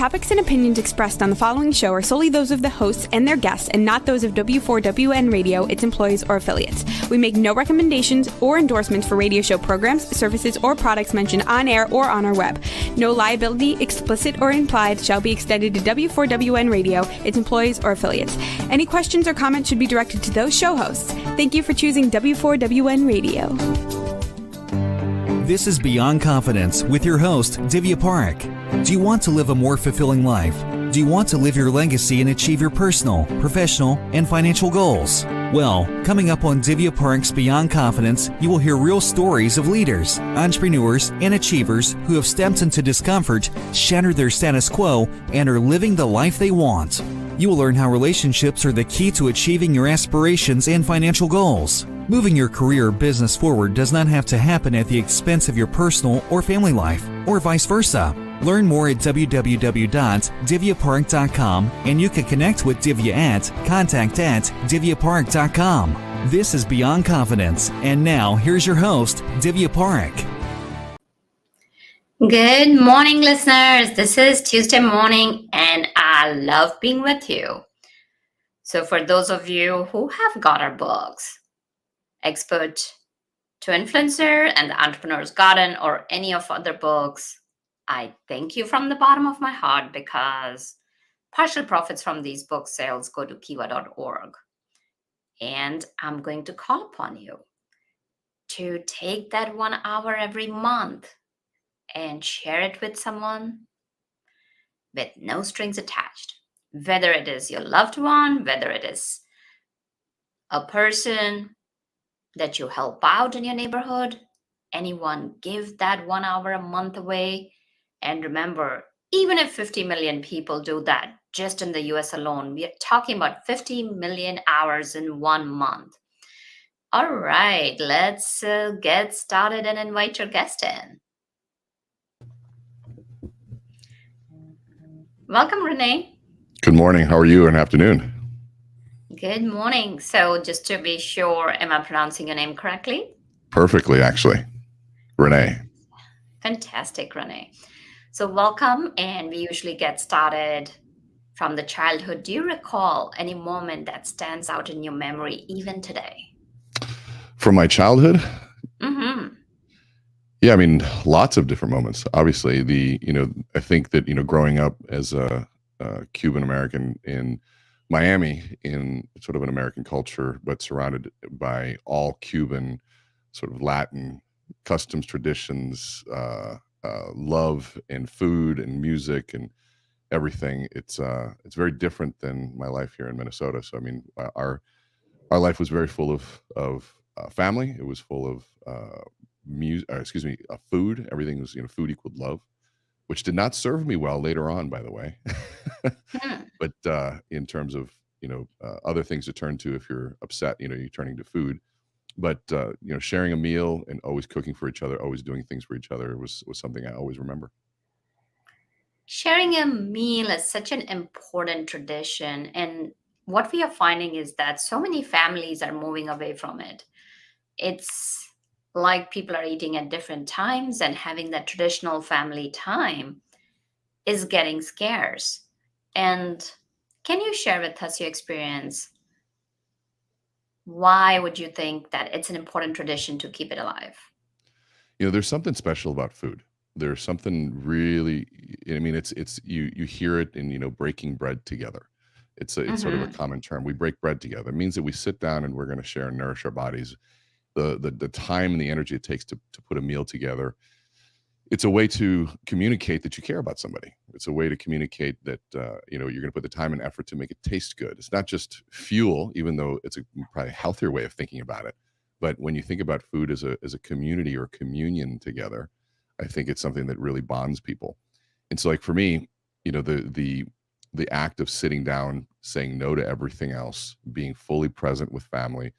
topics and opinions expressed on the following show are solely those of the hosts and their guests and not those of W4WN Radio, its employees, or affiliates. We make no recommendations or endorsements for radio show programs, services, or products mentioned on air or on our web. No liability, explicit or implied, shall be extended to W4WN Radio, its employees, or affiliates. Any questions or comments should be directed to those show hosts. Thank you for choosing W4WN Radio. This is Beyond Confidence with your host, Divya Parekh. Do you want to live a more fulfilling life? Do you want to live your legacy and achieve your personal, professional, and financial goals? Well, coming up on Divya Parekh's Beyond Confidence, you will hear real stories of leaders, entrepreneurs, and achievers who have stepped into discomfort, shattered their status quo, and are living the life they want. You will learn how relationships are the key to achieving your aspirations and financial goals. Moving your career or business forward does not have to happen at the expense of your personal or family life, or vice versa. Learn more at www.divyaparekh.com, and you can connect with Divya at contact@divyaparekh.com. This is Beyond Confidence, and now here's your host, Divya Parekh. Good morning, listeners. This is Tuesday morning, and I love being with you. So for those of you who have got our books, Expert to Influencer and the Entrepreneur's Garden, or any of other books, I thank you from the bottom of my heart, because partial profits from these book sales go to kiva.org. And I'm going to call upon you to take that 1 hour every month and share it with someone with no strings attached. Whether it is your loved one, whether it is a person that you help out in your neighborhood, anyone, give that 1 hour a month away. And remember, even if 50 million people do that, just in the US alone, we are talking about 50 million hours in 1 month. All right, let's get started and invite your guest in. Welcome, Rene. Good morning. How are you? And afternoon. Good morning. So just to be sure, am I pronouncing your name correctly? Perfectly, actually. Rene. Fantastic, Rene. So welcome, and we usually get started from the childhood. Do you recall any moment that stands out in your memory even today? From my childhood? Mm-hmm. Yeah, I mean, lots of different moments. Obviously, I think that, growing up as a Cuban American in Miami, in sort of an American culture, but surrounded by all Cuban, sort of Latin customs, traditions, love and food and music and everything. It's very different than my life here in Minnesota. So I mean, our life was very full of family. It was full of food. Everything was, food equaled love, which did not serve me well later on, by the way. But in terms of, other things to turn to if you're upset, you're turning to food. But, sharing a meal and always cooking for each other, always doing things for each other was something I always remember. Sharing a meal is such an important tradition. And what we are finding is that so many families are moving away from it. It's like people are eating at different times, and having that traditional family time is getting scarce. And can you share with us your experience? Why would you think that it's an important tradition to keep it alive? There's something special about food. There's something really, I mean, it's you hear it in, breaking bread together. It's sort of a common term. We break bread together. It means that we sit down and we're going to share and nourish our bodies. The time and the energy it takes to put a meal together. It's a way to communicate that you care about somebody. It's a way to communicate that, you're going to put the time and effort to make it taste good. It's not just fuel, even though it's probably a healthier way of thinking about it. But when you think about food as a community or communion together, I think it's something that really bonds people. And so, like for me, the act of sitting down, saying no to everything else, being fully present with family,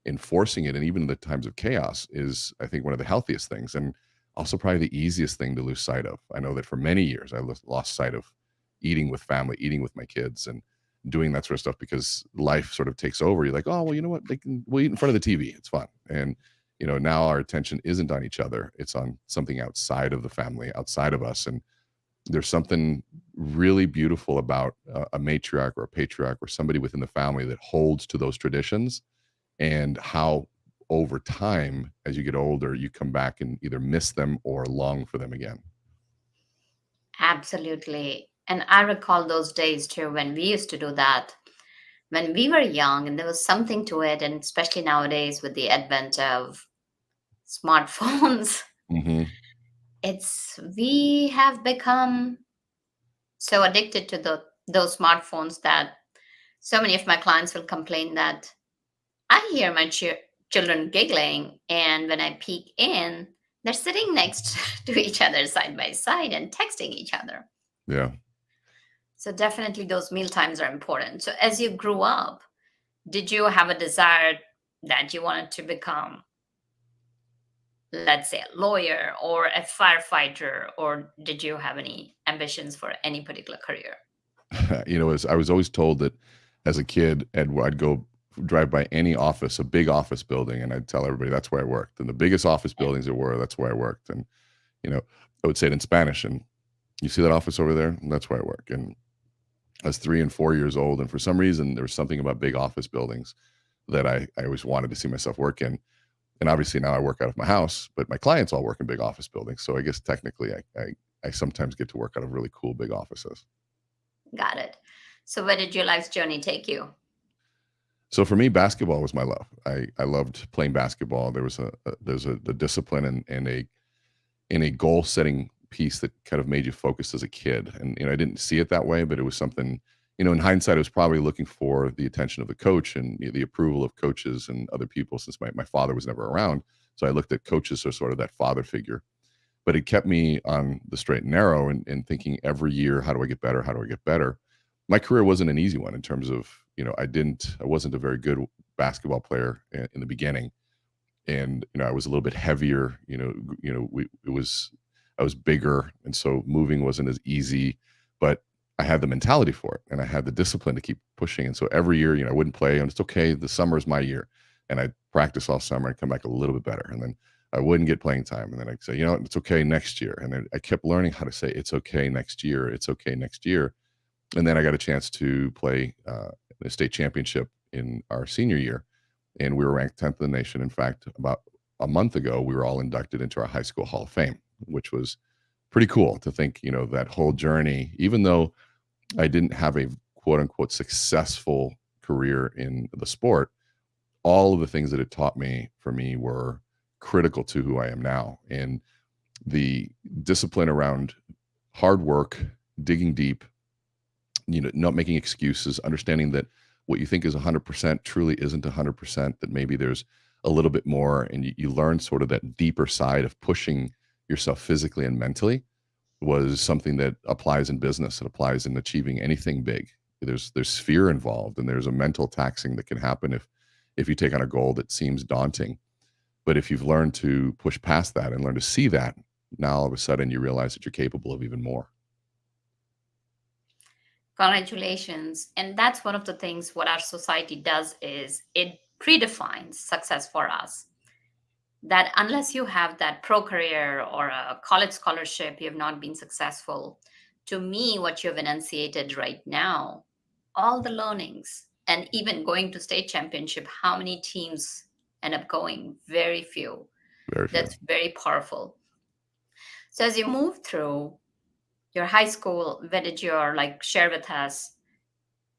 enforcing it, and even in the times of chaos, is, I think, one of the healthiest things, and also probably the easiest thing to lose sight of. I know that for many years I lost sight of eating with family, eating with my kids, and doing that sort of stuff, because life sort of takes over. You're like, oh, well, you know what? We'll eat in front of the TV. It's fun. And, now our attention isn't on each other. It's on something outside of the family, outside of us. And there's something really beautiful about a matriarch or a patriarch or somebody within the family that holds to those traditions, and how over time, as you get older, you come back and either miss them or long for them again. Absolutely. And I recall those days too when we used to do that when we were young, and there was something to it. And especially nowadays with the advent of smartphones, Hmm. we have become so addicted to those smartphones that so many of my clients will complain that I hear my children giggling, and when I peek in, they're sitting next to each other side by side and texting each other. Yeah. So definitely those meal times are important. So as you grew up, did you have a desire that you wanted to become, let's say, a lawyer or a firefighter, or did you have any ambitions for any particular career? As I was always told that as a kid, I'd go drive by any office, a big office building, and I'd tell everybody that's where I worked. And the biggest office buildings there were, that's where I worked. And, I would say it in Spanish, and you see that office over there? And that's where I work. And I was 3 and 4 years old. And for some reason, there was something about big office buildings that I always wanted to see myself work in. And obviously now I work out of my house, but my clients all work in big office buildings. So I guess technically I sometimes get to work out of really cool big offices. Got it. So where did your life's journey take you? So for me, basketball was my love. I loved playing basketball. There was the discipline and a goal setting piece that kind of made you focus as a kid. And I didn't see it that way, but it was something. In hindsight, I was probably looking for the attention of the coach and the approval of coaches and other people, since my father was never around. So I looked at coaches as sort of that father figure. But it kept me on the straight and narrow, and thinking every year, how do I get better? How do I get better? My career wasn't an easy one in terms of, I wasn't a very good basketball player in the beginning. And, I was a little bit heavier, I was bigger. And so moving wasn't as easy, but I had the mentality for it, and I had the discipline to keep pushing. And so every year, I wouldn't play, and it's okay. The summer is my year. And I'd practice all summer and come back a little bit better. And then I wouldn't get playing time. And then I'd say, it's okay next year. And then I kept learning how to say, it's okay next year. It's okay next year. And then I got a chance to play the state championship in our senior year. And we were ranked 10th in the nation. In fact, about a month ago, we were all inducted into our high school Hall of Fame, which was pretty cool to think, that whole journey, even though I didn't have a quote unquote successful career in the sport, all of the things that it taught me, for me, were critical to who I am now. And the discipline around hard work, digging deep, not making excuses, understanding that what you think is 100% truly isn't 100%, that maybe there's a little bit more, and you learn sort of that deeper side of pushing yourself physically and mentally, was something that applies in business. It applies in achieving anything big. There's fear involved, and there's a mental taxing that can happen if you take on a goal that seems daunting. But if you've learned to push past that and learn to see that, now all of a sudden you realize that you're capable of even more. Congratulations. And that's one of the things what our society does is it predefines success for us. That unless you have that pro career or a college scholarship, you have not been successful. To me, what you've enunciated right now, all the learnings, and even going to state championship, how many teams end up going? Very few. Very few. That's very powerful. So as you move through your high school, where did you share with us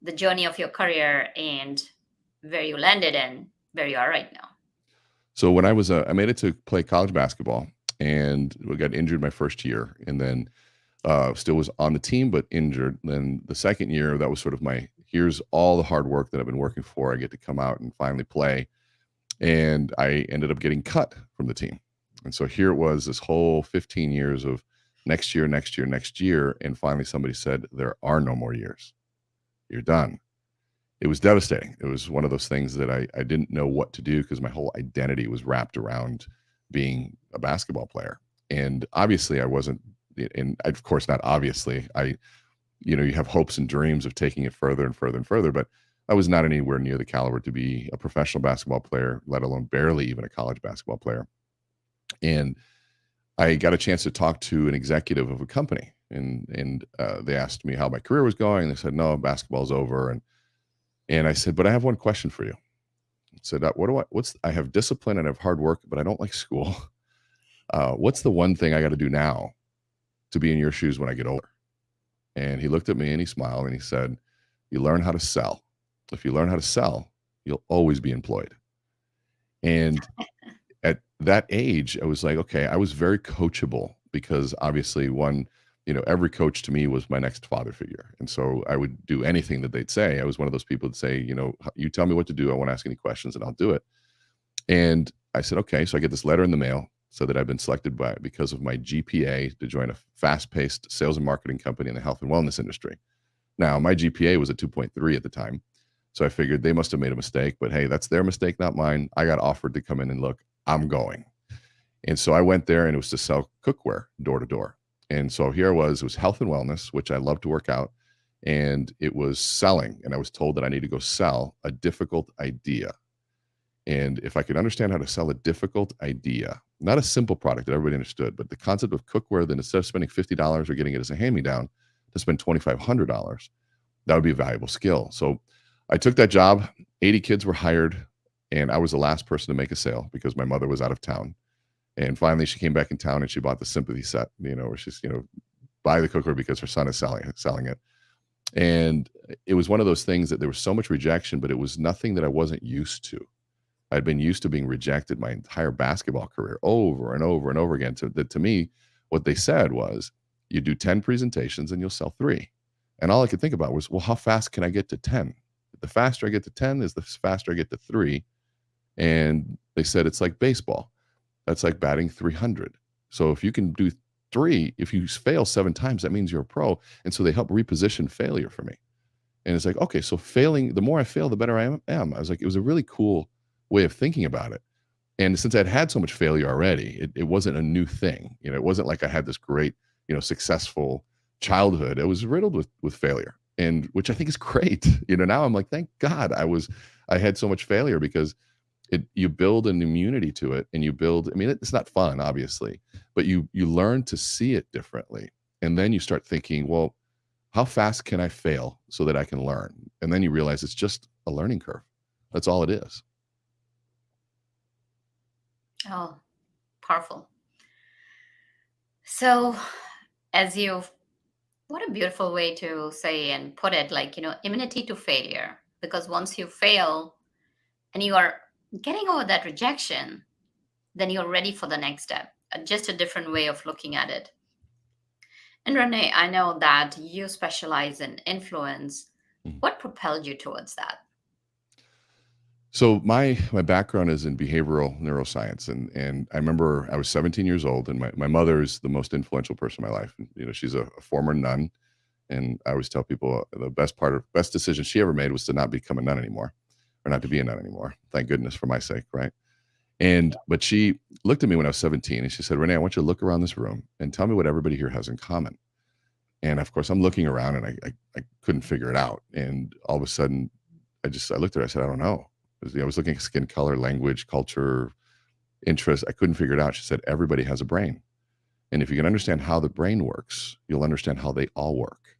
the journey of your career and where you landed and where you are right now? So when I made it to play college basketball, and we got injured my first year, and then still was on the team, but injured. Then the second year, that was sort of here's all the hard work that I've been working for. I get to come out and finally play. And I ended up getting cut from the team. And so here it was, this whole 15 years of next year, next year, next year. And finally somebody said, there are no more years. You're done. It was devastating. It was one of those things that I didn't know what to do, because my whole identity was wrapped around being a basketball player. And obviously I wasn't, and of course not obviously, you have hopes and dreams of taking it further and further and further, but I was not anywhere near the caliber to be a professional basketball player, let alone barely even a college basketball player. And I got a chance to talk to an executive of a company, And they asked me how my career was going. They said, no, basketball's over. And I said, but I have one question for you. I said, I have discipline and I have hard work, but I don't like school. What's the one thing I got to do now to be in your shoes when I get older? And he looked at me and he smiled and he said, you learn how to sell. If you learn how to sell, you'll always be employed. And at that age, I was like, okay, I was very coachable because obviously every coach to me was my next father figure. And so I would do anything that they'd say. I was one of those people that say, you tell me what to do. I won't ask any questions and I'll do it. And I said, okay, so I get this letter in the mail so that I've been selected because of my GPA to join a fast-paced sales and marketing company in the health and wellness industry. Now, my GPA was a 2.3 at the time. So I figured they must have made a mistake, but hey, that's their mistake, not mine. I got offered to come in and look, I'm going. And so I went there and it was to sell cookware door to door. And so here it was health and wellness, which I love to work out. And it was selling. And I was told that I need to go sell a difficult idea. And if I could understand how to sell a difficult idea, not a simple product that everybody understood, but the concept of cookware, then instead of spending $50 or getting it as a hand-me-down, to spend $2,500, that would be a valuable skill. So I took that job. 80 kids were hired, and I was the last person to make a sale because my mother was out of town. And finally, she came back in town and she bought the sympathy set, where she's, buy the cookware because her son is selling it. And it was one of those things that there was so much rejection, but it was nothing that I wasn't used to. I'd been used to being rejected my entire basketball career over and over and over again. To me, what they said was, you do 10 presentations and you'll sell 3. And all I could think about was, well, how fast can I get to 10? The faster I get to 10 is the faster I get to 3. And they said, it's like baseball. That's like batting 300. So if you can do 3, if you fail 7 times, that means you're a pro. And so they help reposition failure for me. And it's like, okay, so failing, the more I fail, the better I am. I was like, it was a really cool way of thinking about it. And since I'd had so much failure already, it wasn't a new thing. It wasn't like I had this great, successful childhood. It was riddled with failure, and which I think is great. Now I'm like, thank God I had so much failure, because you build an immunity to it, and it's not fun, obviously, but you learn to see it differently. And then you start thinking, well, how fast can I fail so that I can learn? And then you realize it's just a learning curve. That's all it is. Oh, powerful. So what a beautiful way to say and put it, immunity to failure. Because once you fail and you are getting over that rejection, then you're ready for the next step. Just a different way of looking at it. And Rene, I know that you specialize in influence. What propelled you towards that? So my background is in behavioral neuroscience, and I remember I was 17 years old, and my mother is the most influential person in my life. She's a former nun, and I always tell people the best decision she ever made was to not become a nun anymore, or not to be a nun anymore. Thank goodness, for my sake, right? But she looked at me when I was 17, and she said, Rene, I want you to look around this room and tell me what everybody here has in common. And of course, I'm looking around, and I couldn't figure it out. And all of a sudden, I looked at her. I said, I don't know. I was looking at skin color, language, culture, interest. I couldn't figure it out. She said, everybody has a brain. And if you can understand how the brain works, you'll understand how they all work.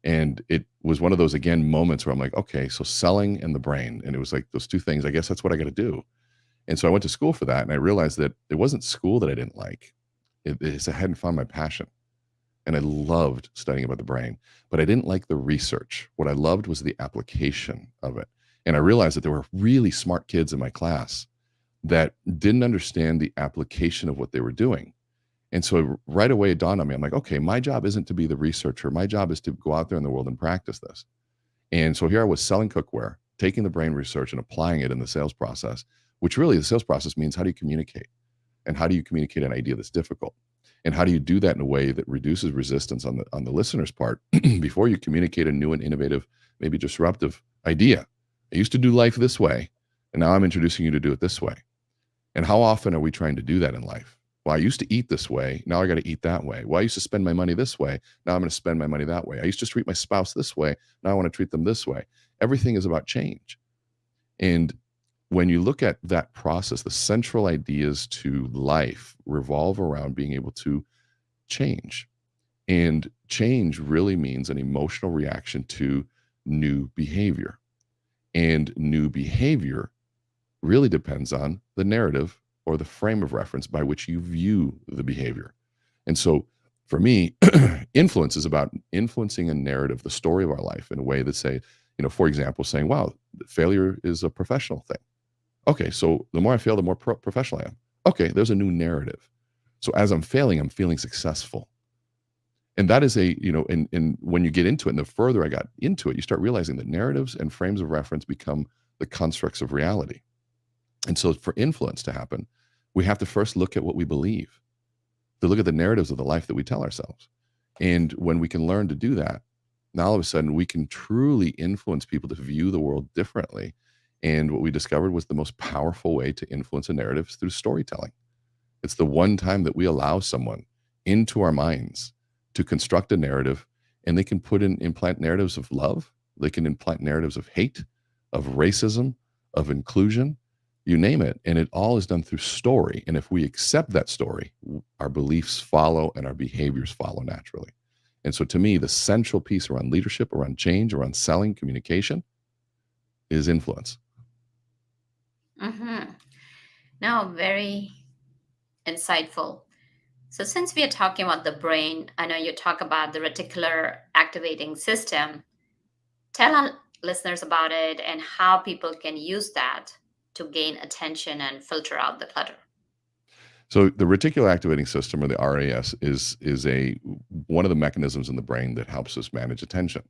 And it was one of those, again, moments where I'm like, okay, so selling and the brain. And it was like those two things, I guess that's what I got to do. And so I went to school for that. And I realized that it wasn't school that I didn't like. I hadn't found my passion. And I loved studying about the brain, but I didn't like the research. What I loved was the application of it. And I realized that there were really smart kids in my class that didn't understand the application of what they were doing. And so right away it dawned on me, I'm like, okay, my job isn't to be the researcher. My job is to go out there in the world and practice this. And so here I was selling cookware, taking the brain research and applying it in the sales process, which really the sales process means, how do you communicate? And how do you communicate an idea that's difficult? And how do you do that in a way that reduces resistance on the listener's part before you communicate a new and innovative, maybe disruptive idea? I used to do life this way, and now I'm introducing you to do it this way. And how often are we trying to do that in life? Well, I used to eat this way. Now I got to eat that way. Well, I used to spend my money this way. Now I'm going to spend my money that way. I used to treat my spouse this way. Now I want to treat them this way. Everything is about change. And when you look at that process, the central ideas to life revolve around being able to change. And change really means an emotional reaction to new behavior. And new behavior really depends on the narrative or the frame of reference by which you view the behavior. And so for me, influence is about influencing a narrative, the story of our life, in a way that say, for example, saying, wow, failure is a professional thing. Okay, so the more I fail, the more professional I am. Okay, there's a new narrative. So as I'm failing, I'm feeling successful. And that is and when you get into it, and the further I got into it, you start realizing that narratives and frames of reference become the constructs of reality. And so for influence to happen, we have to first look at what we believe, to look at the narratives of the life that we tell ourselves. And when we can learn to do that, now all of a sudden we can truly influence people to view the world differently. And what we discovered was the most powerful way to influence a narrative is through storytelling. It's the one time that we allow someone into our minds to construct a narrative, and they can implant narratives of love. They can implant narratives of hate, of racism, of inclusion, you name it. And it all is done through story. And if we accept that story, our beliefs follow and our behaviors follow naturally. And so to me, the central piece around leadership, around change, around selling, communication is influence. Mm-hmm. No, very insightful. So since we are talking about the brain, I know you talk about the reticular activating system. Tell our listeners about it and how people can use that to gain attention and filter out the clutter. So the reticular activating system, or the RAS, is one of the mechanisms in the brain that helps us manage attention.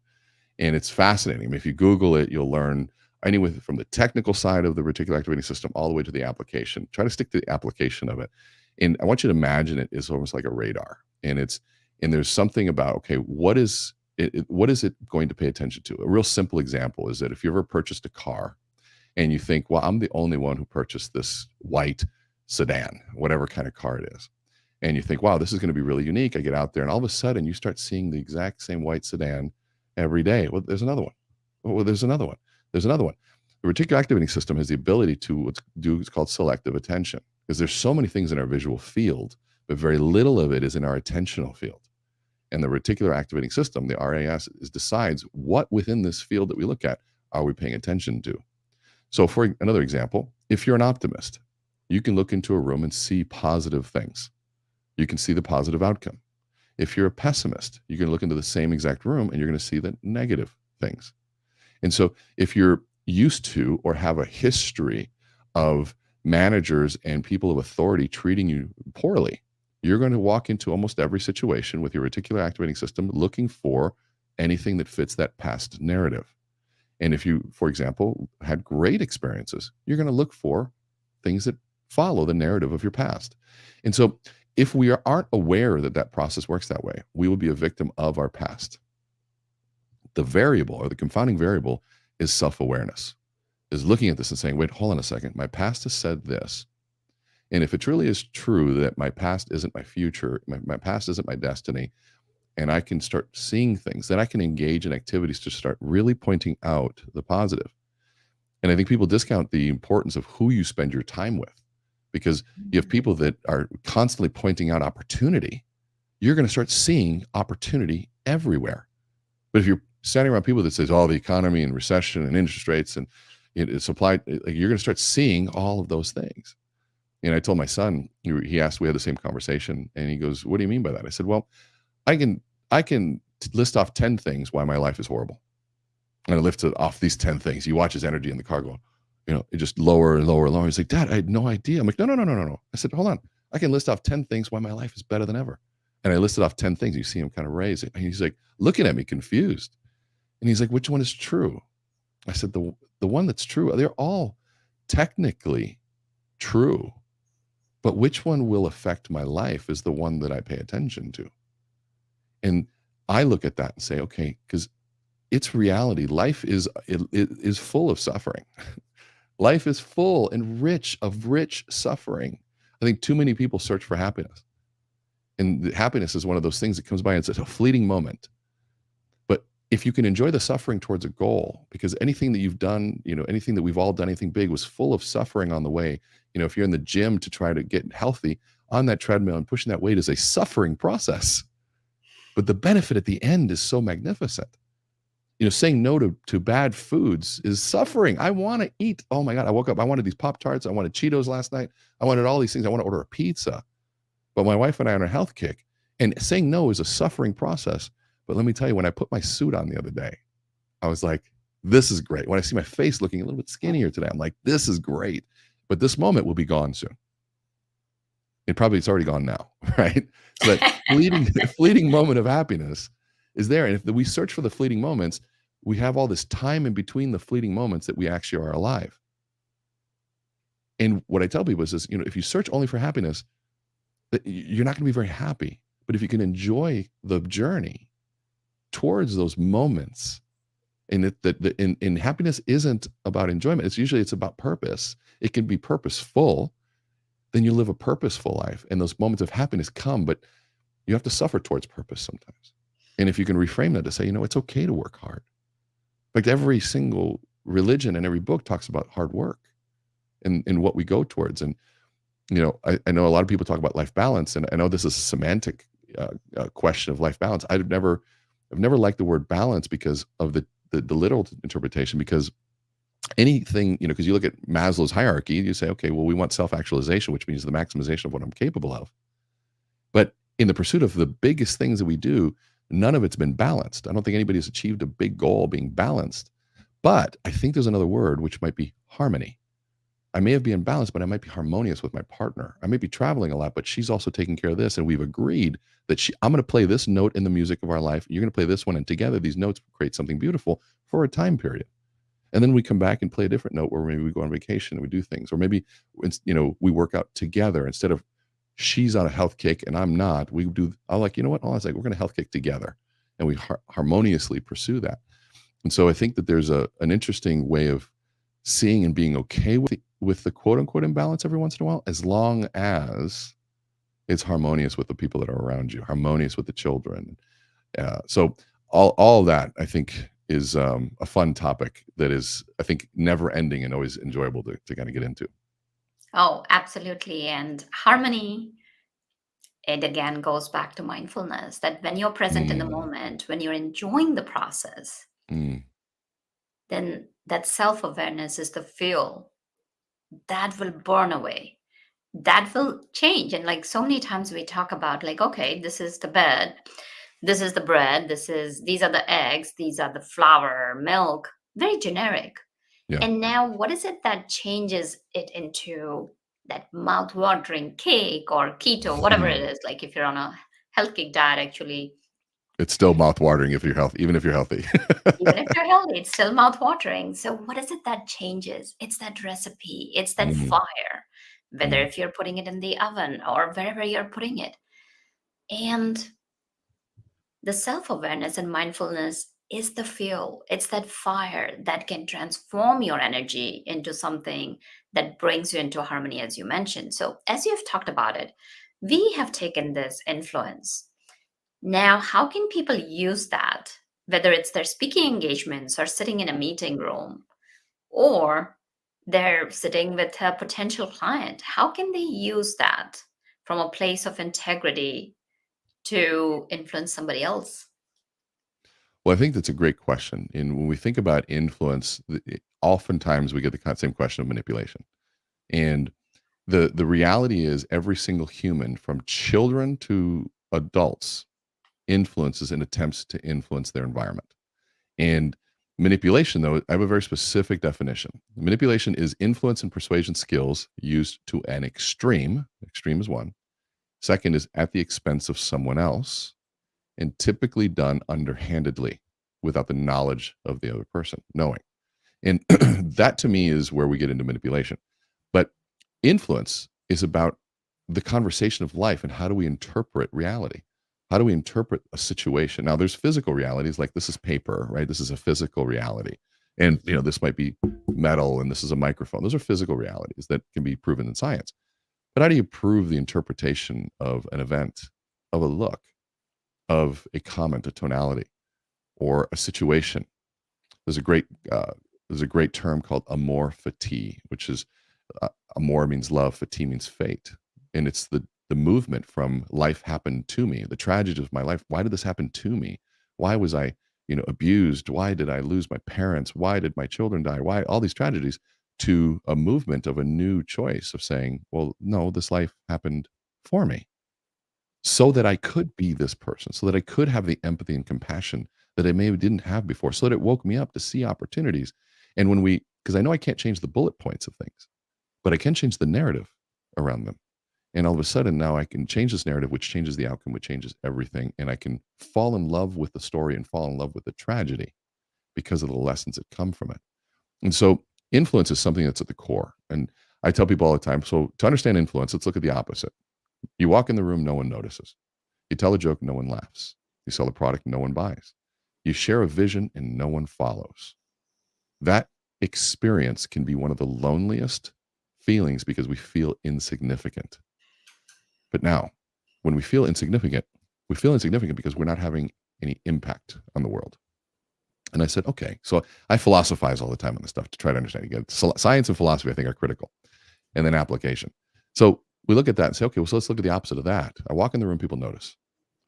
And it's fascinating. I mean, if you Google it, you'll learn anyway from the technical side of the reticular activating system all the way to the application. Try to stick to the application of it. And I want you to imagine it is almost like a radar. And there's something about, okay, what is it going to pay attention to? A real simple example is that if you ever purchased a car and you think, well, I'm the only one who purchased this white sedan, whatever kind of car it is. And you think, wow, this is going to be really unique. I get out there and all of a sudden you start seeing the exact same white sedan every day. Well, there's another one. Well, there's another one. There's another one. The reticular activating system has the ability to what's called selective attention, because there's so many things in our visual field, but very little of it is in our attentional field. And the reticular activating system, the RAS, decides what within this field that we look at are we paying attention to. So for another example, if you're an optimist, you can look into a room and see positive things. You can see the positive outcome. If you're a pessimist, you can look into the same exact room and you're going to see the negative things. And so if you're used to or have a history of managers and people of authority treating you poorly, you're going to walk into almost every situation with your reticular activating system looking for anything that fits that past narrative. And if you, for example, had great experiences, you're going to look for things that follow the narrative of your past. And so if we aren't aware that that process works that way, we will be a victim of our past. The variable, or the confounding variable, is self-awareness, is looking at this and saying, wait, hold on a second. My past has said this. And if it truly is true that my past isn't my future, my past isn't my destiny, and I can start seeing things, then I can engage in activities to start really pointing out the positive. And I think people discount the importance of who you spend your time with, because you have people that are constantly pointing out opportunity. You're going to start seeing opportunity everywhere. But if you're standing around people that says, oh, the economy and recession and interest rates and supply, you're going to start seeing all of those things. And I told my son, he asked, we had the same conversation, and he goes, what do you mean by that? I said, well, I can list off 10 things why my life is horrible. And I lifted off these 10 things. He watches energy in the car going, it just lower and lower and lower. He's like, Dad, I had no idea. I'm like, no. I said, hold on. I can list off 10 things why my life is better than ever. And I listed off 10 things. You see him kind of raise it. And he's like looking at me confused. And he's like, which one is true? I said, the one that's true. They're all technically true. But which one will affect my life is the one that I pay attention to. And I look at that and say, okay, because it's reality. Life is full of suffering. Life is full and rich suffering. I think too many people search for happiness. And happiness is one of those things that comes by and it's a fleeting moment. But if you can enjoy the suffering towards a goal, because anything that you've done, anything that we've all done, anything big was full of suffering on the way. If you're in the gym to try to get healthy, on that treadmill and pushing that weight is a suffering process. But the benefit at the end is so magnificent. Saying no to bad foods is suffering. I want to eat. Oh my God, I woke up, I wanted these Pop-Tarts. I wanted Cheetos last night. I wanted all these things. I want to order a pizza. But my wife and I are on a health kick. And saying no is a suffering process. But let me tell you, when I put my suit on the other day, I was like, this is great. When I see my face looking a little bit skinnier today, I'm like, this is great. But this moment will be gone soon. It's already gone now, right? So that fleeting moment of happiness is there. And if we search for the fleeting moments, we have all this time in between the fleeting moments that we actually are alive. And what I tell people is this, if you search only for happiness, you're not going to be very happy. But if you can enjoy the journey towards those moments, and happiness isn't about enjoyment. It's about purpose. It can be purposeful. Then you live a purposeful life, and those moments of happiness come, but you have to suffer towards purpose sometimes. And if you can reframe that to say, it's okay to work hard. In fact, every single religion and every book talks about hard work and what we go towards. And, I know a lot of people talk about life balance, and I know this is a semantic question of life balance. I've never liked the word balance because of the literal interpretation, because anything, because you look at Maslow's hierarchy, you say, okay, well, we want self-actualization, which means the maximization of what I'm capable of. But in the pursuit of the biggest things that we do, none of it's been balanced. I don't think anybody's achieved a big goal being balanced. But I think there's another word, which might be harmony. I may have been balanced, but I might be harmonious with my partner. I may be traveling a lot, but she's also taking care of this. And we've agreed that I'm going to play this note in the music of our life. You're going to play this one. And together, these notes create something beautiful for a time period. And then we come back and play a different note where maybe we go on vacation and we do things. Or maybe, we work out together instead of she's on a health kick and I'm not. I'm like, you know what? I was like, we're going to health kick together. And we harmoniously pursue that. And so I think that there's an interesting way of seeing and being okay with the quote unquote imbalance every once in a while, as long as it's harmonious with the people that are around you, harmonious with the children. So all that, I think, is a fun topic that is, I think, never ending and always enjoyable to kind of get into. Oh, absolutely. And harmony, it again goes back to mindfulness, that when you're present in the moment, when you're enjoying the process, then that self-awareness is the fuel that will burn away, that will change. And like so many times we talk about, like, okay, this is the bed, this is the bread, these are the eggs, these are the flour, milk, very generic. Yeah. And now what is it that changes it into that mouth-watering cake or keto, whatever it is? Like if you're on a health kick diet, actually, It's still mouth-watering if you're healthy, even if you're healthy. even if you're healthy, it's still mouth-watering. So what is it that changes? It's that recipe, it's that fire, whether if you're putting it in the oven or wherever you're putting it. And the self-awareness and mindfulness is the fuel. It's that fire that can transform your energy into something that brings you into harmony, as you mentioned. So as you've talked about it, we have taken this influence. Now, how can people use that, whether it's their speaking engagements or sitting in a meeting room, or they're sitting with a potential client? How can they use that from a place of integrity to influence somebody else? Well, I think that's a great question. And when we think about influence, oftentimes we get the same question of manipulation. And the reality is every single human, from children to adults, influences and attempts to influence their environment. And manipulation, though, I have a very specific definition. Manipulation is influence and persuasion skills used to an extreme. Extreme is one. Second is at the expense of someone else, and typically done underhandedly without the knowledge of the other person knowing. And that to me is where we get into manipulation. But influence is about the conversation of life and how do we interpret reality? How do we interpret a situation? Now, there's physical realities, like this is paper, right? This is a physical reality. And, this might be metal and this is a microphone. Those are physical realities that can be proven in science. But how do you prove the interpretation of an event, of a look, of a comment, a tonality, or a situation? There's a great term called amor fati, which is amor means love, fati means fate. And it's the the movement from life happened to me, the tragedy of my life. Why did this happen to me? Why was I, abused? Why did I lose my parents? Why did my children die? Why all these tragedies? To a movement of a new choice of saying, well, no, this life happened for me so that I could be this person, so that I could have the empathy and compassion that I maybe didn't have before, so that it woke me up to see opportunities. And because I know I can't change the bullet points of things, but I can change the narrative around them. And all of a sudden now I can change this narrative, which changes the outcome, which changes everything. And I can fall in love with the story and fall in love with the tragedy because of the lessons that come from it. And so influence is something that's at the core. And I tell people all the time, so to understand influence, let's look at the opposite. You walk in the room, no one notices. You tell a joke, no one laughs. You sell a product, no one buys. You share a vision and no one follows. That experience can be one of the loneliest feelings because we feel insignificant. But now, when we feel insignificant because we're not having any impact on the world. And I said, okay. So I philosophize all the time on this stuff to try to understand. Again, science and philosophy, I think, are critical. And then application. So we look at that and say, okay, well, so let's look at the opposite of that. I walk in the room, people notice.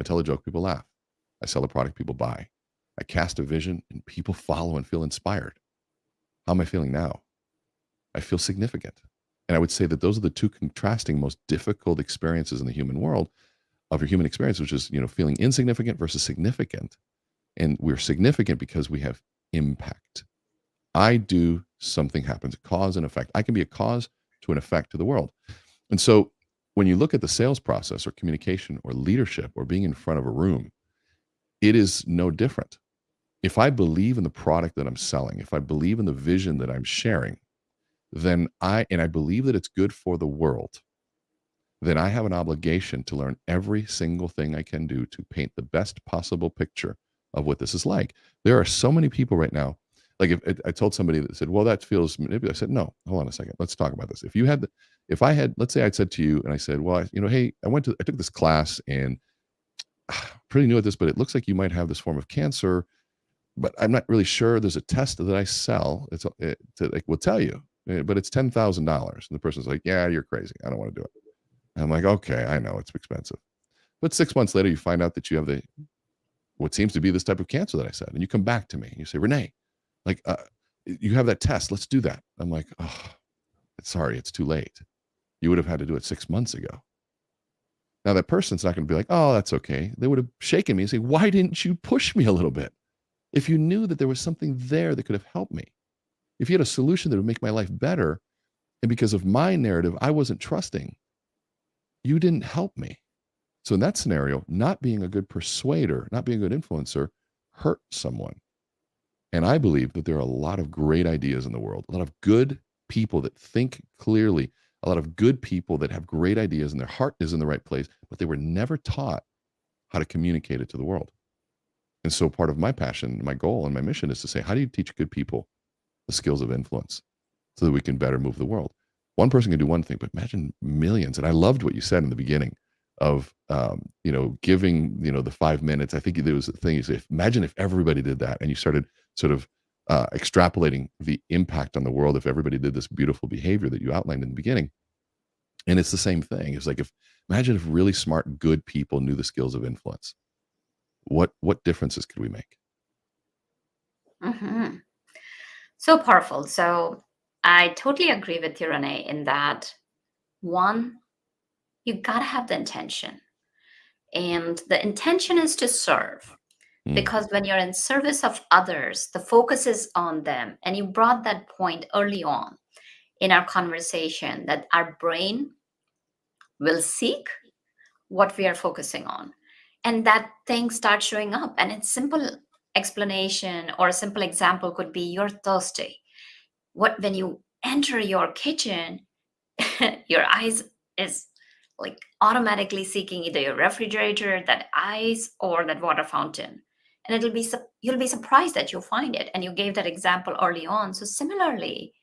I tell a joke, people laugh. I sell a product, people buy. I cast a vision and people follow and feel inspired. How am I feeling now? I feel significant. And I would say that those are the two contrasting most difficult experiences in the human world of your human experience, which is, feeling insignificant versus significant. And we're significant because we have impact. I do something happens, cause and effect. I can be a cause to an effect to the world. And so when you look at the sales process or communication or leadership or being in front of a room, it is no different. If I believe in the product that I'm selling, if I believe in the vision that I'm sharing, then I believe that it's good for the world, then I have an obligation to learn every single thing I can do to paint the best possible picture of what this is like. There are so many people right now. Like if I told somebody that said, well, that feels manipulative. I said, no, hold on a second. Let's talk about this. Let's say I'd said to you and I said, well, hey, I took this class and pretty new at this, but it looks like you might have this form of cancer, but I'm not really sure. There's a test that I sell. It will tell you, but it's $10,000. And the person's like, yeah, you're crazy. I don't want to do it. And I'm like, okay, I know it's expensive. But 6 months later, you find out that you have what seems to be this type of cancer that I said. And you come back to me and you say, Rene, like, you have that test. Let's do that. I'm like, oh, sorry, it's too late. You would have had to do it 6 months ago. Now that person's not going to be like, oh, that's okay. They would have shaken me and say, why didn't you push me a little bit? If you knew that there was something there that could have helped me, if you had a solution that would make my life better, and because of my narrative, I wasn't trusting, you didn't help me. So in that scenario, not being a good persuader, not being a good influencer, hurt someone. And I believe that there are a lot of great ideas in the world, a lot of good people that think clearly, a lot of good people that have great ideas and their heart is in the right place, but they were never taught how to communicate it to the world. And so part of my passion, my goal, and my mission is to say, how do you teach good people the skills of influence so that we can better move the world? One person can do one thing, but imagine millions. And I loved what you said in the beginning of, giving, the 5 minutes. I think there was a thing you say, imagine if everybody did that, and you started sort of extrapolating the impact on the world if everybody did this beautiful behavior that you outlined in the beginning. And it's the same thing. It's like, imagine if really smart, good people knew the skills of influence. What differences could we make? Mm-hmm. So powerful. So I totally agree with you, Rene, in that one, you got to have the intention. And the intention is to serve. Because when you're in service of others, the focus is on them. And you brought that point early on in our conversation that our brain will seek what we are focusing on. And that thing starts showing up. And it's simple explanation or a simple example could be you're thirsty. When you enter your kitchen, your eyes is like automatically seeking either your refrigerator, that ice, or that water fountain. And you'll be surprised that you'll find it. And you gave that example early on. So similarly,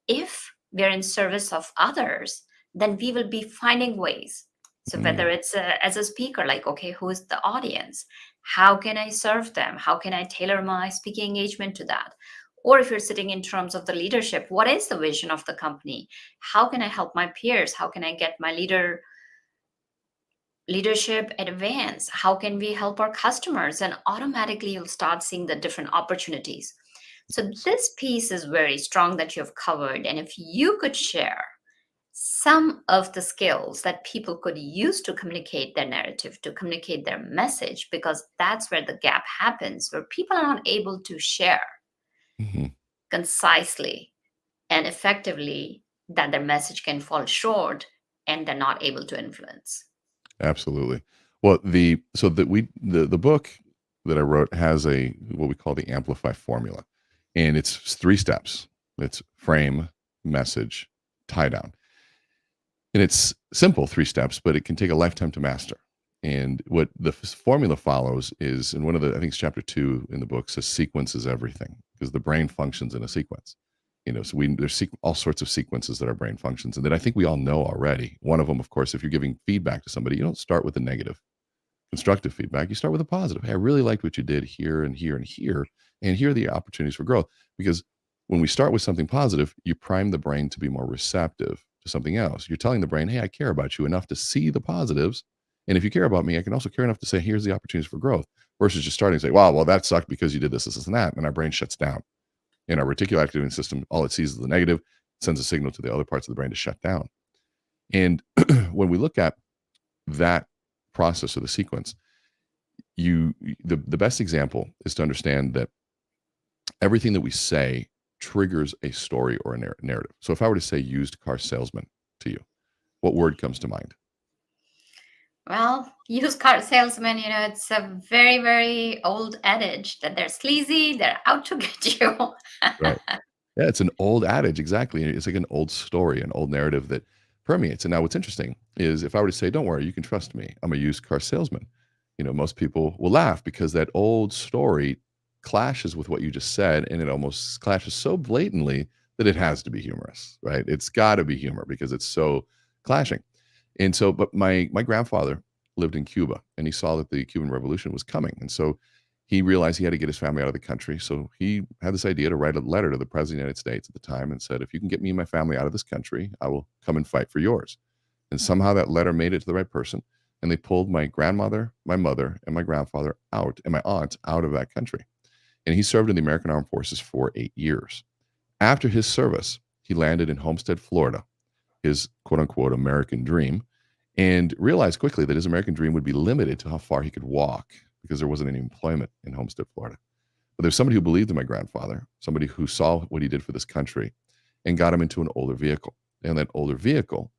if we're in service of others, then we will be finding ways. So whether it's as a speaker, like, okay, who is the audience? How can I serve them? How can I tailor my speaking engagement to that? Or if you're sitting in terms of the leadership, what is the vision of the company? How can I help my peers? How can I get my leader leadership advance? How can we help our customers? And automatically you'll start seeing the different opportunities. So this piece is very strong that you've covered. And if you could share some of the skills that people could use to communicate their narrative, to communicate their message, because that's where the gap happens, where people are not able to share Mhm. concisely and effectively, that their message can fall short and they're not able to influence. Absolutely. Well, the book that I wrote has a what we call the Amplify Formula, and it's 3 steps. It's frame, message, tie down. And it's simple 3 steps, but it can take a lifetime to master. And what the formula follows is, in one of the, I think it's chapter 2 in the book, says sequence is everything, because the brain functions in a sequence. So there's all sorts of sequences that our brain functions, and that I think we all know already. One of them, of course, if you're giving feedback to somebody, you don't start with the negative, constructive feedback. You start with a positive. Hey, I really liked what you did here and here and here, and here are the opportunities for growth. Because when we start with something positive, you prime the brain to be more receptive to something else. You're telling the brain, hey, I care about you enough to see the positives. And if you care about me, I can also care enough to say, here's the opportunities for growth, versus just starting to say, well, that sucked because you did this, and that. And our brain shuts down. In our reticular activating system, all it sees is the negative, sends a signal to the other parts of the brain to shut down. And when we look at that process or the sequence, the best example is to understand that everything that we say triggers a story or a narrative. So if I were to say used car salesman to you, what word comes to mind? Well, used car salesman, it's a very, very old adage that they're sleazy, they're out to get you. Right. Yeah, it's an old adage, exactly. It's like an old story, an old narrative that permeates. And now what's interesting is, if I were to say, don't worry, you can trust me, I'm a used car salesman, most people will laugh, because that old story clashes with what you just said, and it almost clashes so blatantly that it has to be humorous, right? It's got to be humor because it's so clashing. And so, but my grandfather lived in Cuba, and he saw that the Cuban Revolution was coming. And so he realized he had to get his family out of the country. So he had this idea to write a letter to the president of the United States at the time and said, if you can get me and my family out of this country, I will come and fight for yours. And somehow that letter made it to the right person. And they pulled my grandmother, my mother, and my grandfather out, and my aunt out of that country. And he served in the American Armed Forces for 8 years. After his service, he landed in Homestead, Florida, his quote unquote American dream, and realized quickly that his American dream would be limited to how far he could walk, because there wasn't any employment in Homestead, Florida. But there's somebody who believed in my grandfather, somebody who saw what he did for this country, and got him into an older vehicle. And that older vehicle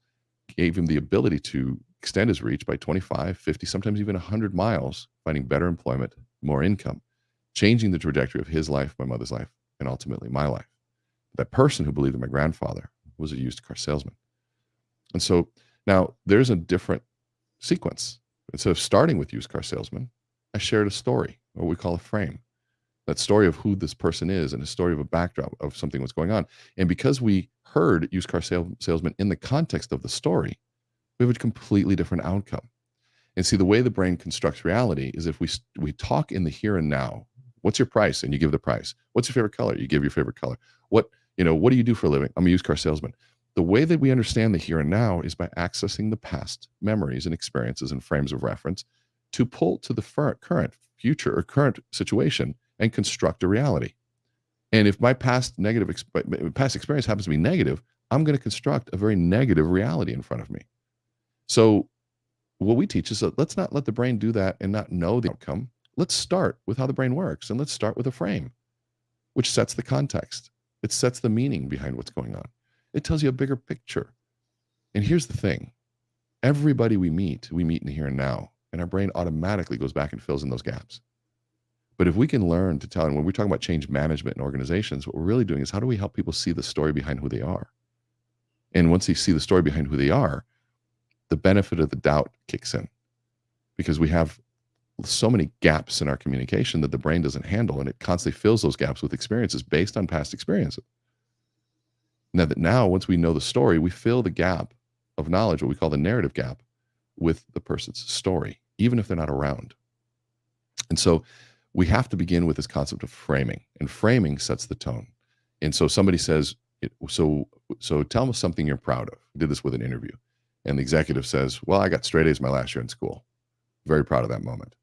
gave him the ability to extend his reach by 25, 50, sometimes even 100 miles, finding better employment, more income, changing the trajectory of his life, my mother's life, and ultimately my life. That person who believed in my grandfather was a used car salesman. And so now there's a different sequence. Instead of starting with used car salesman, I shared a story, or what we call a frame. That story of who this person is, and a story of a backdrop of something that's going on. And because we heard used car salesman in the context of the story, we have a completely different outcome. And see, the way the brain constructs reality is, if we talk in the here and now. What's your price? And you give the price. What's your favorite color? You give your favorite color. What do you do for a living? I'm a used car salesman. The way that we understand the here and now is by accessing the past memories and experiences and frames of reference to pull to the current, future, or current situation and construct a reality. And if my past experience happens to be negative, I'm going to construct a very negative reality in front of me. So what we teach is that let's not let the brain do that and not know the outcome. Let's start with how the brain works, and let's start with a frame, which sets the context. It sets the meaning behind what's going on. It tells you a bigger picture. And here's the thing. Everybody we meet in the here and now, and our brain automatically goes back and fills in those gaps. But if we can learn to tell, and when we're talking about change management in organizations, what we're really doing is, how do we help people see the story behind who they are? And once they see the story behind who they are, the benefit of the doubt kicks in, because we have so many gaps in our communication that the brain doesn't handle, and it constantly fills those gaps with experiences based on past experiences. Now, once we know the story, we fill the gap of knowledge, what we call the narrative gap, with the person's story, even if they're not around. And so we have to begin with this concept of framing, and framing sets the tone. And so somebody says, so tell me something you're proud of. I did this with an interview. And the executive says, well, I got straight A's my last year in school. Very proud of that moment.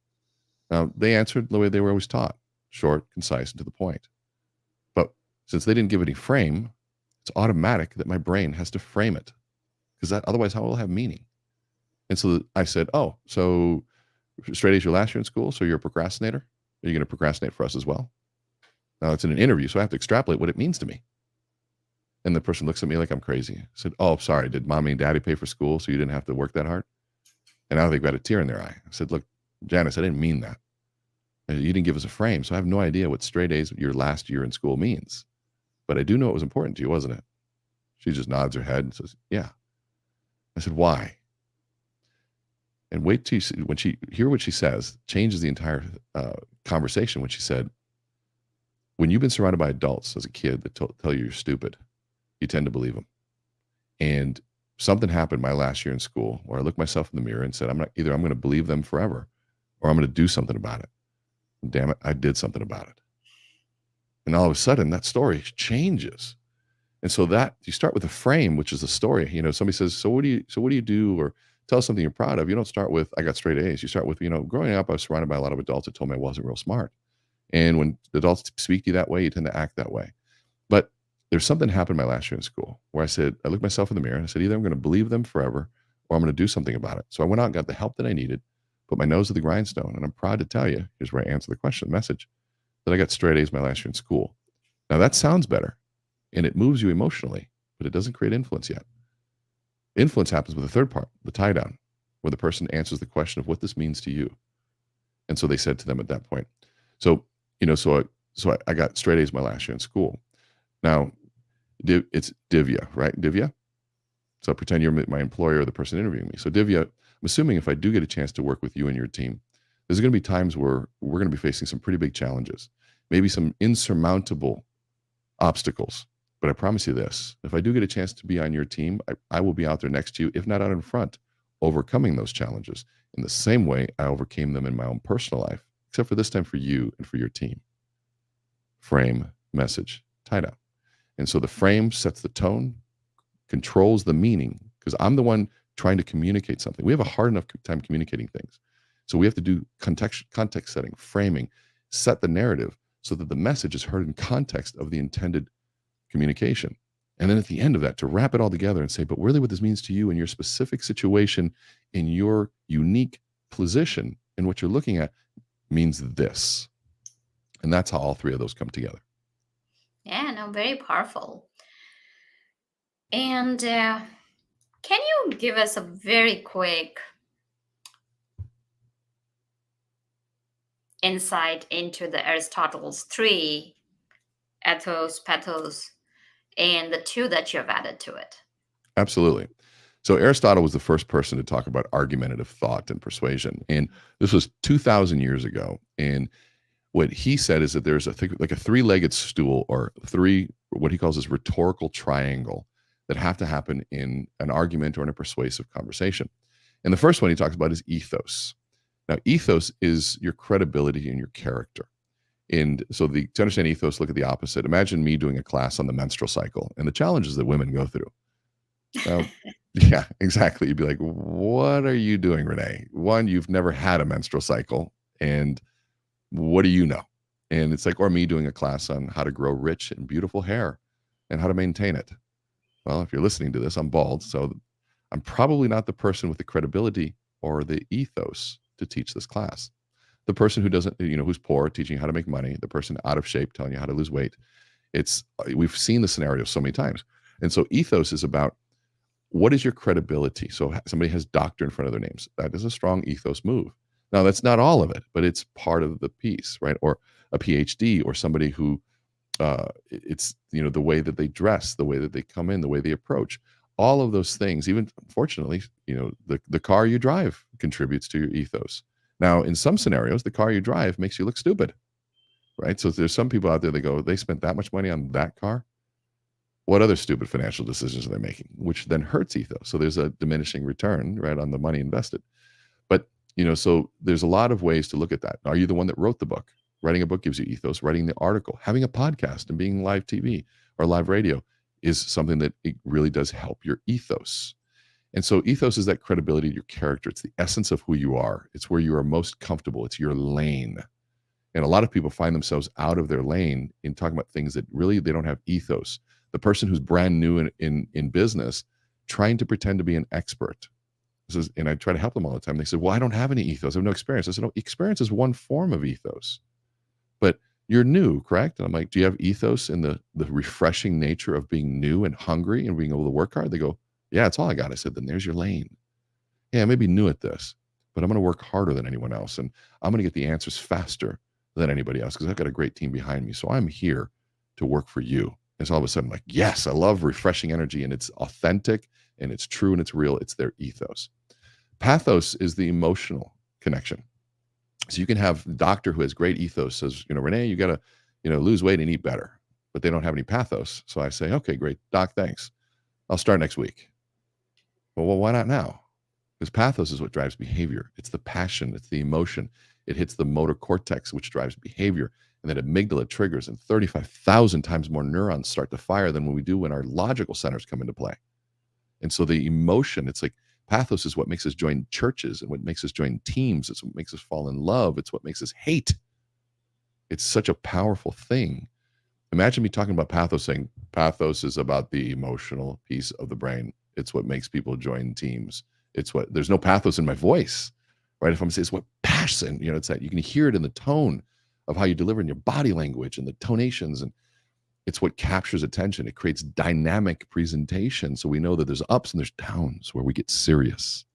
Now, they answered the way they were always taught, short, concise, and to the point. But since they didn't give any frame, it's automatic that my brain has to frame it, because otherwise how will it have meaning? And so I said, oh, so straight A's your last year in school, so you're a procrastinator? Are you going to procrastinate for us as well? Now, it's in an interview, so I have to extrapolate what it means to me. And the person looks at me like I'm crazy. I said, oh, sorry, did mommy and daddy pay for school so you didn't have to work that hard? And now they've got a tear in their eye. I said, look, Janice, I didn't mean that. You didn't give us a frame, so I have no idea what straight A's your last year in school means. But I do know it was important to you, wasn't it? She just nods her head and says, yeah. I said, why? And wait till when she hear what she says, changes the entire conversation when she said, when you've been surrounded by adults as a kid that tell you you're stupid, you tend to believe them. And something happened my last year in school where I looked myself in the mirror and said, I'm going to believe them forever, or I'm going to do something about it. And damn it, I did something about it. And all of a sudden that story changes. And so that you start with a frame, which is a story. Somebody says, so what do you do? Or tell us something you're proud of. You don't start with, I got straight A's. You start with, growing up, I was surrounded by a lot of adults that told me I wasn't real smart. And when adults speak to you that way, you tend to act that way. But there's something happened my last year in school where I looked myself in the mirror and I said, either I'm going to believe them forever or I'm going to do something about it. So I went out and got the help that I needed, put my nose to the grindstone. And I'm proud to tell you, here's where I answer the question, the message, that I got straight A's my last year in school. Now that sounds better and it moves you emotionally, but it doesn't create influence yet. Influence happens with the third part, the tie down, where the person answers the question of what this means to you. And so they said to them at that point. So I got straight A's my last year in school. Now, it's Divya, right? Divya? So I pretend you're my employer or the person interviewing me. So Divya, I'm assuming if I do get a chance to work with you and your team, there's going to be times where we're going to be facing some pretty big challenges, maybe some insurmountable obstacles. But I promise you this, if I do get a chance to be on your team, I will be out there next to you, if not out in front, overcoming those challenges in the same way I overcame them in my own personal life, except for this time for you and for your team. Frame, message, tie down. And so the frame sets the tone, controls the meaning, because I'm the one trying to communicate something. We have a hard enough time communicating things. So we have to do context setting, framing, set the narrative so that the message is heard in context of the intended communication. And then at the end of that, to wrap it all together and say, but really what this means to you in your specific situation, in your unique position, and what you're looking at means this. And that's how all three of those come together. Yeah, no, very powerful. And can you give us a very quick insight into the Aristotle's 3, Ethos, Petals, and the 2 that you have added to it? Absolutely. So Aristotle was the first person to talk about argumentative thought and persuasion. And this was 2,000 years ago. And what he said is that there's a 3-legged stool, or what he calls this rhetorical triangle, that have to happen in an argument or in a persuasive conversation. And the first one he talks about is ethos. Now, ethos is your credibility and your character. And so to understand ethos, look at the opposite. Imagine me doing a class on the menstrual cycle and the challenges that women go through. Now, yeah, exactly. You'd be like, what are you doing, Rene? One, you've never had a menstrual cycle, and what do you know? And it's like, or me doing a class on how to grow rich and beautiful hair and how to maintain it. Well, if you're listening to this, I'm bald, so I'm probably not the person with the credibility or the ethos to teach this class. The person who doesn't, who's poor, teaching you how to make money, the person out of shape, telling you how to lose weight. We've seen the scenario so many times. And so ethos is about, what is your credibility? So somebody has doctor in front of their names. That is a strong ethos move. Now, that's not all of it, but it's part of the piece, right? Or a PhD, or somebody who, it's, the way that they dress, the way that they come in, the way they approach, all of those things. Even, unfortunately, the car you drive contributes to your ethos. Now, in some scenarios, the car you drive makes you look stupid, right? So there's some people out there that go, they spent that much money on that car. What other stupid financial decisions are they making? Which then hurts ethos. So there's a diminishing return, right, on the money invested. But, so there's a lot of ways to look at that. Are you the one that wrote the book? Writing a book gives you ethos. Writing the article, having a podcast and being live TV or live radio is something that it really does help your ethos. And so ethos is that credibility to your character. It's the essence of who you are. It's where you are most comfortable. It's your lane. And a lot of people find themselves out of their lane in talking about things that really they don't have ethos. The person who's brand new in business, trying to pretend to be an expert. And I try to help them all the time. They said, well, I don't have any ethos. I have no experience. I said, no, experience is one form of ethos. But you're new, correct? And I'm like, do you have ethos in the refreshing nature of being new and hungry and being able to work hard? They go, yeah, that's all I got. I said, then there's your lane. Yeah, I may be new at this, but I'm going to work harder than anyone else. And I'm going to get the answers faster than anybody else because I've got a great team behind me. So I'm here to work for you. And so all of a sudden, like, yes, I love refreshing energy, and it's authentic and it's true and it's real. It's their ethos. Pathos is the emotional connection. So you can have a doctor who has great ethos says, Rene, you got to, lose weight and eat better, but they don't have any pathos. So I say, okay, great, doc, thanks. I'll start next week. Well, why not now? Because pathos is what drives behavior. It's the passion. It's the emotion. It hits the motor cortex, which drives behavior. And then amygdala triggers, and 35,000 times more neurons start to fire than when we do when our logical centers come into play. And so the emotion, it's like pathos is what makes us join churches and what makes us join teams. It's what makes us fall in love. It's what makes us hate. It's such a powerful thing. Imagine me talking about pathos, saying pathos is about the emotional piece of the brain. It's what makes people join teams. There's no pathos in my voice, right? If I'm saying it's what passion, it's that you can hear it in the tone of how you deliver in your body language and the tonations, and it's what captures attention. It creates dynamic presentation. So we know that there's ups and there's downs where we get serious.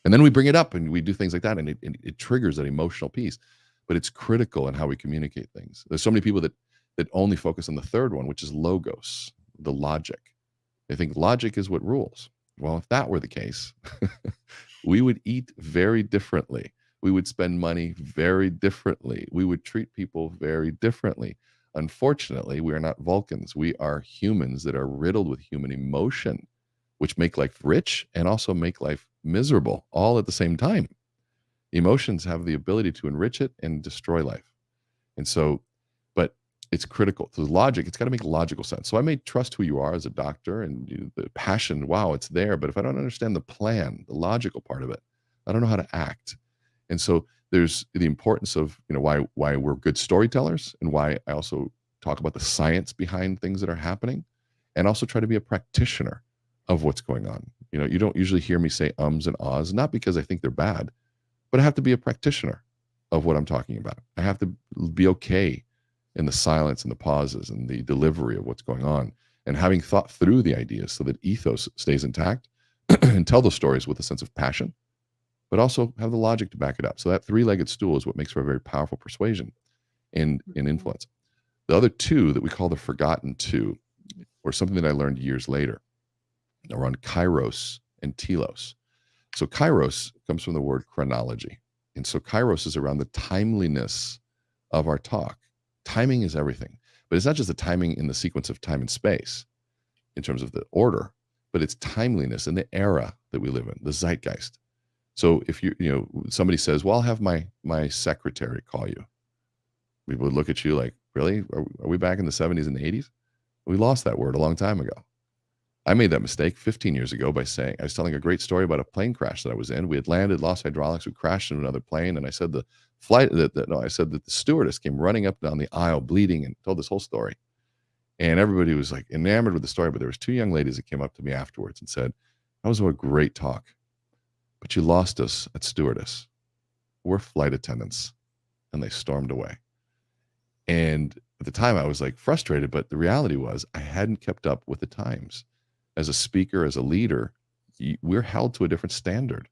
And then we bring it up and we do things like that, and it triggers that emotional piece. But it's critical in how we communicate things. There's so many people that only focus on the third one, which is logos, the logic. They think logic is what rules. Well, if that were the case, we would eat very differently. We would spend money very differently. We would treat people very differently. Unfortunately, we are not Vulcans. We are humans that are riddled with human emotion, which make life rich and also make life miserable all at the same time. Emotions have the ability to enrich it and destroy life. And so, but it's critical. So logic, it's got to make logical sense. So I may trust who you are as a doctor and the passion, wow, it's there. But if I don't understand the plan, the logical part of it, I don't know how to act. And so there's the importance of, why we're good storytellers, and why I also talk about the science behind things that are happening, and also try to be a practitioner of what's going on. You don't usually hear me say ums and ahs, not because I think they're bad, but I have to be a practitioner of what I'm talking about. I have to be okay in the silence and the pauses and the delivery of what's going on, and having thought through the ideas so that ethos stays intact and tell those stories with a sense of passion, but also have the logic to back it up. So that three-legged stool is what makes for a very powerful persuasion and influence. The other two that we call the forgotten two, or something that I learned years later, around Kairos and Telos. So Kairos comes from the word chronology. And so Kairos is around the timeliness of our talk. Timing is everything. But it's not just the timing in the sequence of time and space in terms of the order, but it's timeliness in the era that we live in, the zeitgeist. So if somebody says, well, I'll have my secretary call you. People would look at you like, really? Are we back in the 70s and the 80s? We lost that word a long time ago. I made that mistake 15 years ago by saying, I was telling a great story about a plane crash that I was in. We had landed, lost hydraulics, we crashed into another plane. And I said I said that the stewardess came running up down the aisle bleeding and told this whole story. And everybody was like enamored with the story. But there was two young ladies that came up to me afterwards and said, that was a great talk, but you lost us at stewardess. We're flight attendants. And they stormed away. And at the time I was like frustrated, but the reality was I hadn't kept up with the times. As a speaker, as a leader, we're held to a different standard.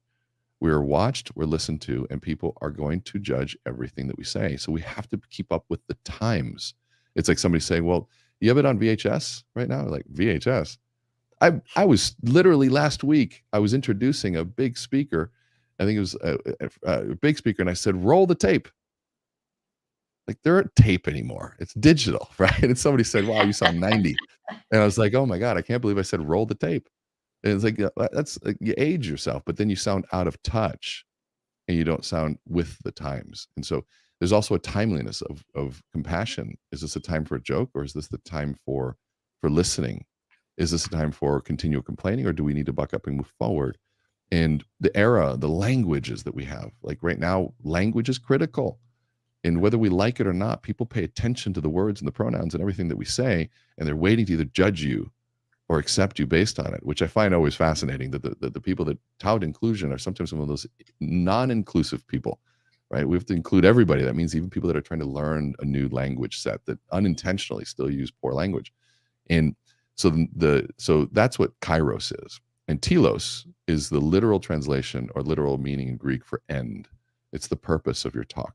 We're watched, we're listened to, and people are going to judge everything that we say. So we have to keep up with the times. It's like somebody saying, well, you have it on VHS right now? Like, VHS? I was literally last week, I was introducing a big speaker. I think it was a big speaker. And I said, roll the tape. Like, there aren't tape anymore. It's digital, right? And somebody said, wow, you sound 90. And I was like, oh my God, I can't believe I said roll the tape. And it's like, that's like, you age yourself, but then you sound out of touch and you don't sound with the times. And so there's also a timeliness of compassion. Is this a time for a joke, or is this the time for listening Is this a time for continual complaining, or do we need to buck up and move forward? And the languages that we have, like right now, language is critical. And whether we like it or not, people pay attention to the words and the pronouns and everything that we say, and they're waiting to either judge you or accept you based on it, which I find always fascinating, that the people that tout inclusion are sometimes some of those non-inclusive people, right? We have to include everybody. That means even people that are trying to learn a new language set that unintentionally still use poor language. And so so that's what Kairos is. And Telos is the literal translation or literal meaning in Greek for end. It's the purpose of your talk.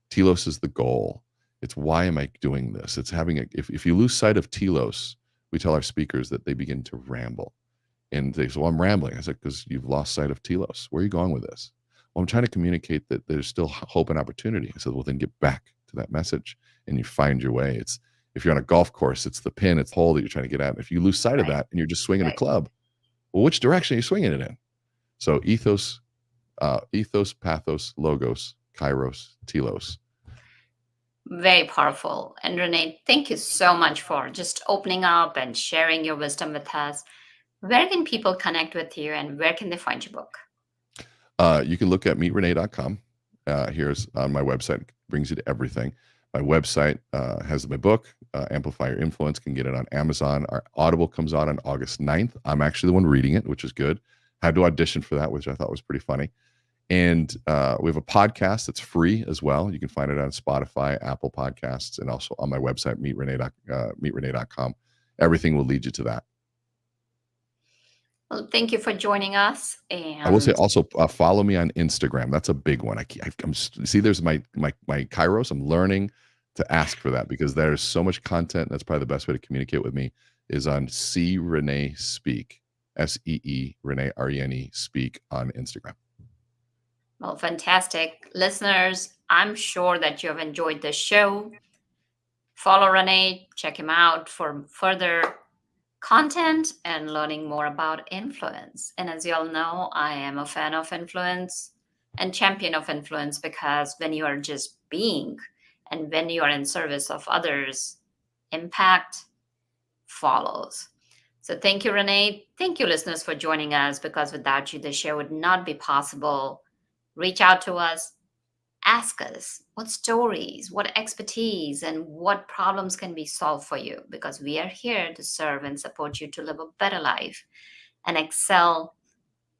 Telos is the goal. It's why am I doing this? It's if you lose sight of Telos, we tell our speakers that they begin to ramble. And they say, well, I'm rambling. I said, because you've lost sight of Telos. Where are you going with this? Well, I'm trying to communicate that there's still hope and opportunity. I said, well, then get back to that message and you find your way. If you're on a golf course, it's the pin, it's the hole that you're trying to get at. If you lose sight of that and you're just swinging a club, well, which direction are you swinging it in? So ethos, pathos, logos, Kairos, Telos. Very powerful. And Rene, thank you so much for just opening up and sharing your wisdom with us. Where can people connect with you, and where can they find your book? You can look at meetrene.com. Here's on my website. It brings you to everything. My website has my book, Amplify Your Influence. Can get it on Amazon. Our Audible comes out on August 9th. I'm actually the one reading it, which is good. Had to audition for that, which I thought was pretty funny. And we have a podcast that's free as well. You can find it on Spotify, Apple Podcasts, and also on my website, meetrene.com. Everything will lead you to that. Well, thank you for joining us. And I will say also follow me on Instagram. That's a big one. See, there's my Kairos. I'm learning to ask for that because there's so much content. That's probably the best way to communicate with me is on See Rene Speak, SEE Rene RENE Speak on Instagram. Well, fantastic. Listeners, I'm sure that you have enjoyed this show. Follow Rene, check him out for further content and learning more about influence. And as you all know, I am a fan of influence and champion of influence, because when you are just being and when you are in service of others, impact follows. So thank you, Rene. Thank you, listeners, for joining us, because without you, the show would not be possible. Reach out to us. Ask us what stories, what expertise, and what problems can be solved for you, because we are here to serve and support you to live a better life and excel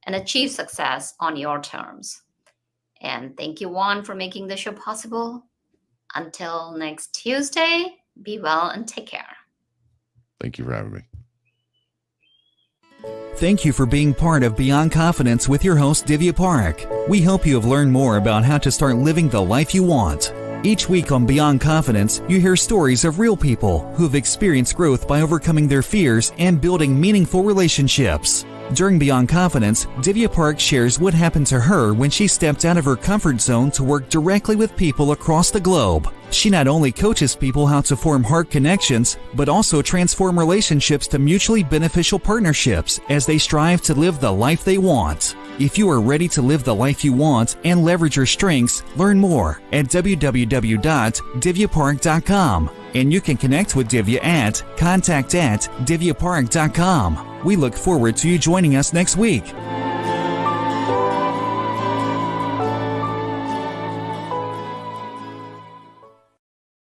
and achieve success on your terms. And thank you, Juan, for making the show possible. Until next Tuesday, be well and take care. Thank you for having me. Thank you for being part of Beyond Confidence with your host, Divya Parekh. We hope you have learned more about how to start living the life you want. Each week on Beyond Confidence, you hear stories of real people who have experienced growth by overcoming their fears and building meaningful relationships. During Beyond Confidence, Divya Parekh shares what happened to her when she stepped out of her comfort zone to work directly with people across the globe. She not only coaches people how to form heart connections, but also transform relationships to mutually beneficial partnerships as they strive to live the life they want. If you are ready to live the life you want and leverage your strengths, learn more at www.divyaparekh.com. And you can connect with Divya at contact@divyaparekh.com. We look forward to you joining us next week.